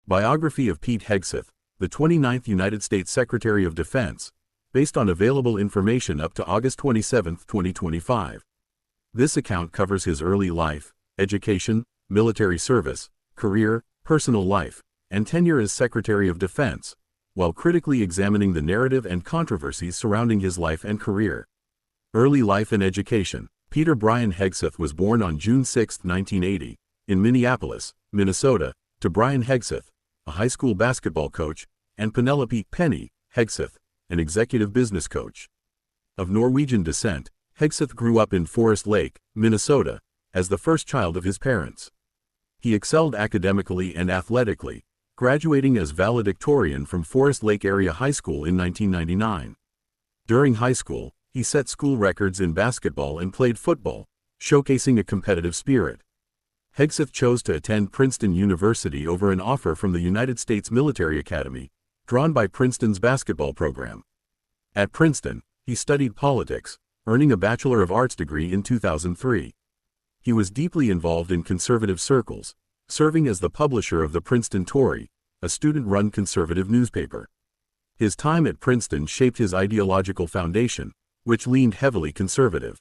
Biography of Pete Hegseth, the 29th United States Secretary of Defense, based on available information up to August 27, 2025. This account covers his early life, education, military service, career, personal life, and tenure as Secretary of Defense, while critically examining the narrative and controversies surrounding his life and career. Early life and education. Peter Brian Hegseth was born on June 6, 1980, in Minneapolis, Minnesota, to Brian Hegseth, a high school basketball coach, and Penelope "Penny" Hegseth, an executive business coach. Of Norwegian descent, Hegseth grew up in Forest Lake, Minnesota, as the first child of his parents. He excelled academically and athletically, graduating as valedictorian from Forest Lake Area High School in 1999. During high school, he set school records in basketball and played football, showcasing a competitive spirit. Hegseth chose to attend Princeton University over an offer from the United States Military Academy, drawn by Princeton's basketball program. At Princeton, he studied politics, earning a Bachelor of Arts degree in 2003. He was deeply involved in conservative circles, serving as the publisher of the Princeton Tory, a student-run conservative newspaper. His time at Princeton shaped his ideological foundation, which leaned heavily conservative.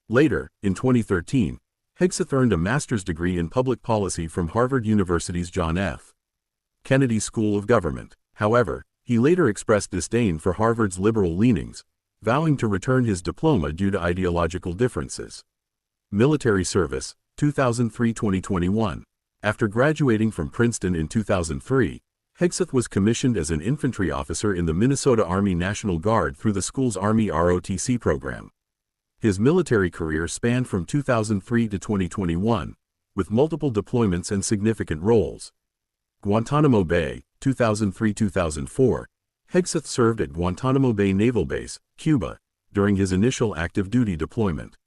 Later, in 2013, Hegseth earned a master's degree in public policy from Harvard University's John F. Kennedy School of Government. However, he later expressed disdain for Harvard's liberal leanings, vowing to return his diploma due to ideological differences. Military service, 2003-2021. After graduating from Princeton in 2003, Hegseth was commissioned as an infantry officer in the Minnesota Army National Guard through the school's Army ROTC program. His military career spanned from 2003 to 2021, with multiple deployments and significant roles. Guantanamo Bay, 2003-2004. Hegseth served at Guantanamo Bay Naval Base, Cuba, during his initial active duty deployment.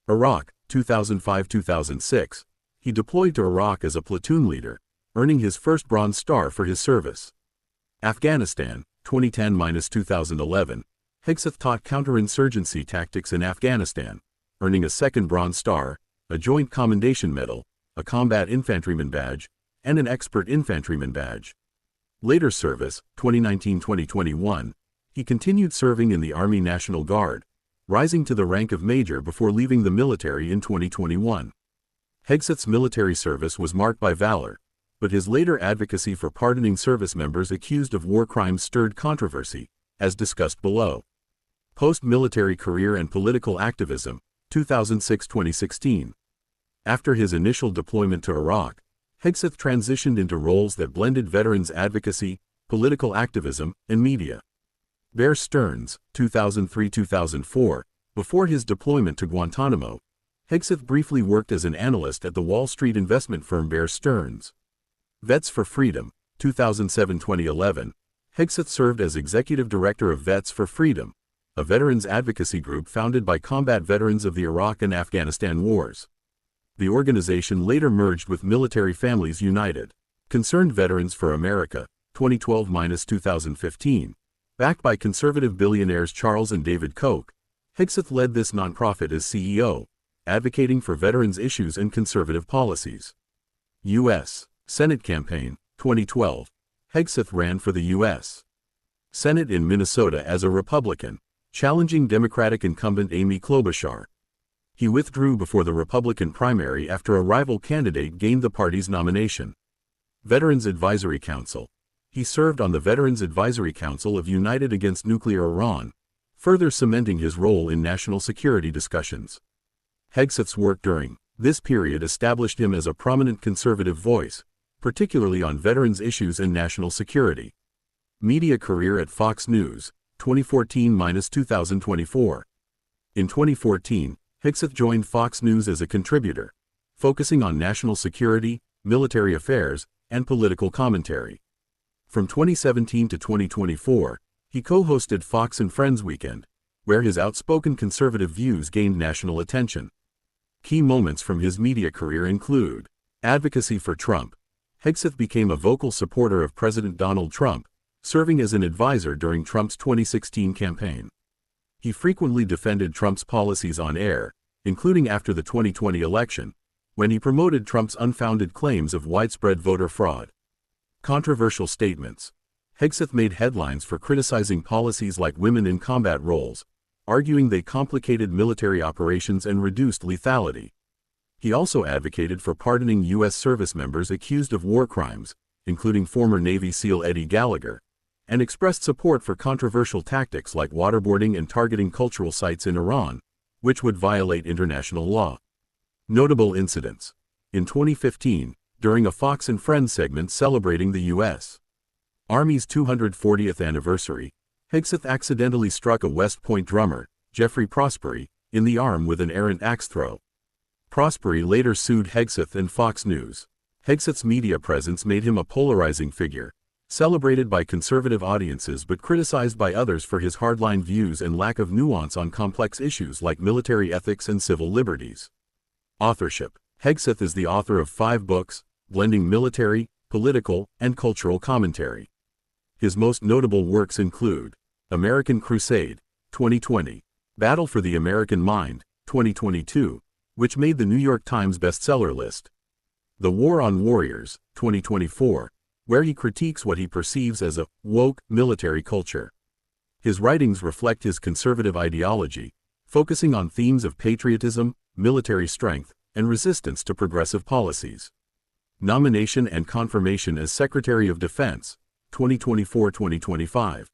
Iraq, 2005-2006. He deployed to Iraq as a platoon leader, earning his first Bronze Star for his service. Afghanistan, 2010-2011. Hegseth taught counterinsurgency tactics in Afghanistan, earning a second Bronze Star, a Joint Commendation Medal, a Combat Infantryman Badge, and an Expert Infantryman Badge. Later service, 2019-2021, he continued serving in the Army National Guard, rising to the rank of Major before leaving the military in 2021. Hegseth's military service was marked by valor, but his later advocacy for pardoning service members accused of war crimes stirred controversy, as discussed below. Post-military career and political activism, 2006-2016. After his initial deployment to Iraq, Hegseth transitioned into roles that blended veterans advocacy, political activism, and media. Bear Stearns, 2003-2004. Before his deployment to Guantanamo, Hegseth briefly worked as an analyst at the Wall Street investment firm Bear Stearns. Vets for Freedom, 2007-2011. Hegseth served as executive director of Vets for Freedom, a veterans advocacy group founded by combat veterans of the Iraq and Afghanistan wars. The organization later merged with Military Families United. Concerned Veterans for America, 2012-2015. Backed by conservative billionaires Charles and David Koch, Hegseth led this nonprofit as CEO, advocating for veterans issues and conservative policies. U.S. Senate Campaign, 2012. Hegseth ran for the U.S. Senate in Minnesota as a Republican, challenging Democratic incumbent Amy Klobuchar. He withdrew before the Republican primary after a rival candidate gained the party's nomination. Veterans Advisory Council. He served on the Veterans Advisory Council of United Against Nuclear Iran, further cementing his role in national security discussions. Hegseth's work during this period established him as a prominent conservative voice, particularly on veterans issues and national security. Media career at Fox News, 2014-2024. In 2014, Hegseth joined Fox News as a contributor, focusing on national security, military affairs, and political commentary. From 2017 to 2024, he co-hosted Fox and Friends Weekend, where his outspoken conservative views gained national attention. Key moments from his media career include advocacy for Trump. Hegseth became a vocal supporter of President Donald Trump, serving as an advisor during Trump's 2016 campaign. He frequently defended Trump's policies on air, including after the 2020 election, when he promoted Trump's unfounded claims of widespread voter fraud. Controversial statements. Hegseth made headlines for criticizing policies like women in combat roles, arguing they complicated military operations and reduced lethality. He also advocated for pardoning U.S. service members accused of war crimes, including former Navy SEAL Eddie Gallagher, and expressed support for controversial tactics like waterboarding and targeting cultural sites in Iran, which would violate international law. Notable incidents. In 2015, during a Fox and Friends segment celebrating the U.S. Army's 240th anniversary, Hegseth accidentally struck a West Point drummer, Jeffrey Prosperi, in the arm with an errant axe throw. Prosperi later sued Hegseth and Fox News. Hegseth's media presence made him a polarizing figure, celebrated by conservative audiences but criticized by others for his hardline views and lack of nuance on complex issues like military ethics and civil liberties. Authorship. Hegseth is the author of 5 books, blending military, political, and cultural commentary. His most notable works include American Crusade, 2020, Battle for the American Mind, 2022, which made the New York Times bestseller list, The War on Warriors, 2024, where he critiques what he perceives as a woke military culture. His writings reflect his conservative ideology, focusing on themes of patriotism, military strength, and resistance to progressive policies. Nomination and confirmation as Secretary of Defense, 2024-2025.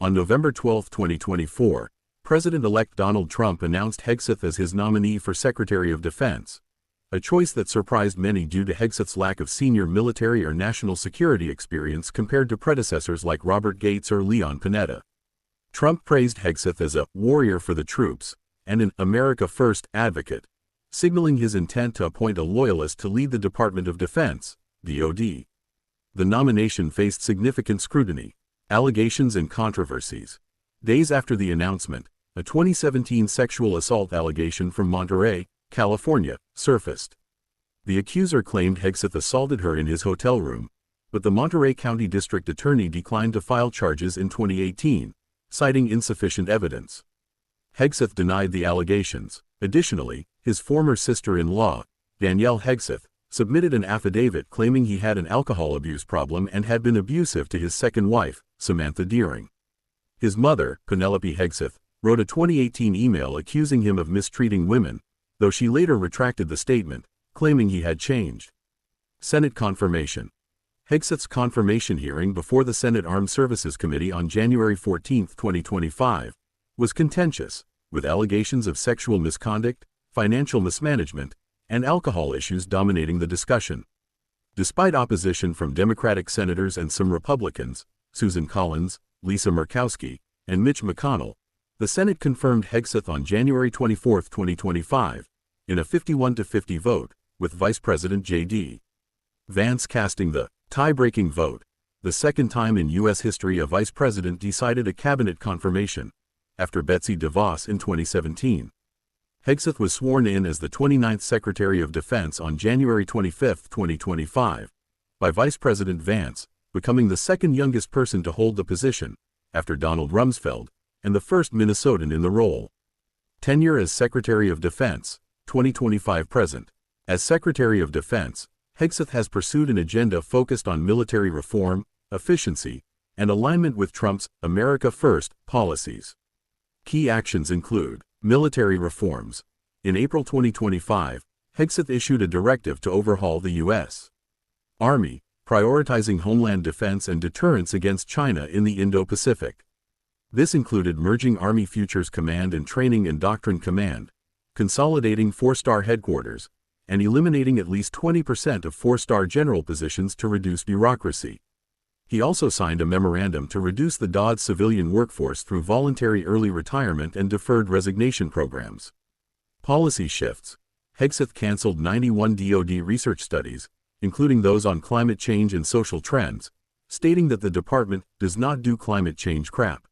On November 12, 2024, President-elect Donald Trump announced Hegseth as his nominee for Secretary of Defense, a choice that surprised many due to Hegseth's lack of senior military or national security experience compared to predecessors like Robert Gates or Leon Panetta. Trump praised Hegseth as a warrior for the troops and an America First advocate, signaling his intent to appoint a loyalist to lead the Department of Defense, DoD. The nomination faced significant scrutiny, allegations and controversies. Days after the announcement, a 2017 sexual assault allegation from Monterey, California, surfaced. The accuser claimed Hegseth assaulted her in his hotel room, but the Monterey County District Attorney declined to file charges in 2018, citing insufficient evidence. Hegseth denied the allegations. Additionally, his former sister-in-law, Danielle Hegseth, submitted an affidavit claiming he had an alcohol abuse problem and had been abusive to his second wife, Samantha Deering. His mother, Penelope Hegseth, wrote a 2018 email accusing him of mistreating women, though she later retracted the statement, claiming he had changed. Senate confirmation. Hegseth's confirmation hearing before the Senate Armed Services Committee on January 14, 2025, was contentious, with allegations of sexual misconduct, financial mismanagement, and alcohol issues dominating the discussion. Despite opposition from Democratic senators and some Republicans, Susan Collins, Lisa Murkowski, and Mitch McConnell, the Senate confirmed Hegseth on January 24, 2025, in a 51-50 vote, with Vice President J.D. Vance casting the tie-breaking vote, the second time in U.S. history a vice president decided a cabinet confirmation, after Betsy DeVos in 2017. Hegseth was sworn in as the 29th Secretary of Defense on January 25, 2025, by Vice President Vance, becoming the second youngest person to hold the position, after Donald Rumsfeld, and the first Minnesotan in the role. Tenure as Secretary of Defense, 2025-present. As Secretary of Defense, Hegseth has pursued an agenda focused on military reform, efficiency, and alignment with Trump's America First policies. Key actions include military reforms. In April 2025, Hegseth issued a directive to overhaul the U.S. Army, prioritizing homeland defense and deterrence against China in the Indo-Pacific. This included merging Army Futures Command and Training and Doctrine Command, consolidating 4-star headquarters, and eliminating at least 20% of 4-star general positions to reduce bureaucracy. He also signed a memorandum to reduce the DoD civilian workforce through voluntary early retirement and deferred resignation programs. Policy shifts. Hegseth canceled 91 DoD research studies, including those on climate change and social trends, stating that the department does not do climate change crap.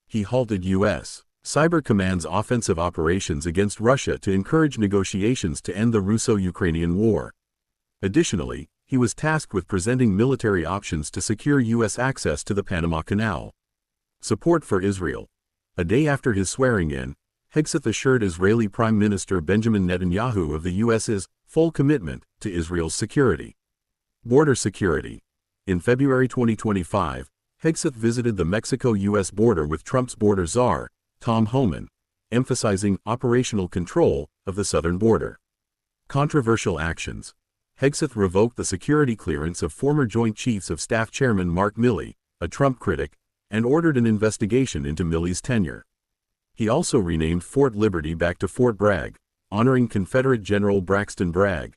He halted U.S. Cyber Command's offensive operations against Russia to encourage negotiations to end the Russo-Ukrainian war. Additionally, he was tasked with presenting military options to secure U.S. access to the Panama Canal. Support for Israel. A day after his swearing-in, Hegseth assured Israeli Prime Minister Benjamin Netanyahu of the U.S.'s full commitment to Israel's security. Border security. In February 2025, Hegseth visited the Mexico-U.S. border with Trump's border czar, Tom Homan, emphasizing operational control of the southern border. Controversial actions. Hegseth revoked the security clearance of former Joint Chiefs of Staff Chairman Mark Milley, a Trump critic, and ordered an investigation into Milley's tenure. He also renamed Fort Liberty back to Fort Bragg, honoring Confederate General Braxton Bragg.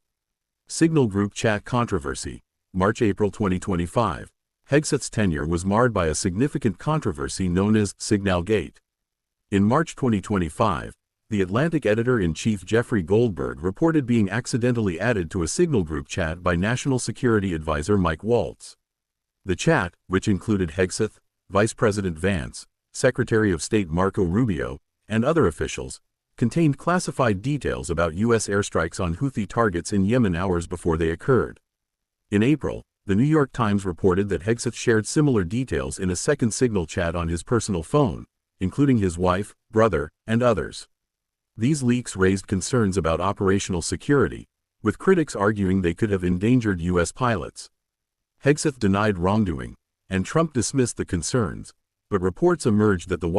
Signal Group Chat Controversy. March-April 2025. Hegseth's tenure was marred by a significant controversy known as Signalgate. In March 2025, the Atlantic editor-in-chief Jeffrey Goldberg reported being accidentally added to a Signal Group chat by National Security Advisor Mike Waltz. The chat, which included Hegseth, Vice President Vance, Secretary of State Marco Rubio, and other officials, contained classified details about U.S. airstrikes on Houthi targets in Yemen hours before they occurred. In April, the New York Times reported that Hegseth shared similar details in a second Signal chat on his personal phone, including his wife, brother, and others. These leaks raised concerns about operational security, with critics arguing they could have endangered U.S. pilots. Hegseth denied wrongdoing, and Trump dismissed the concerns, but reports emerged that the White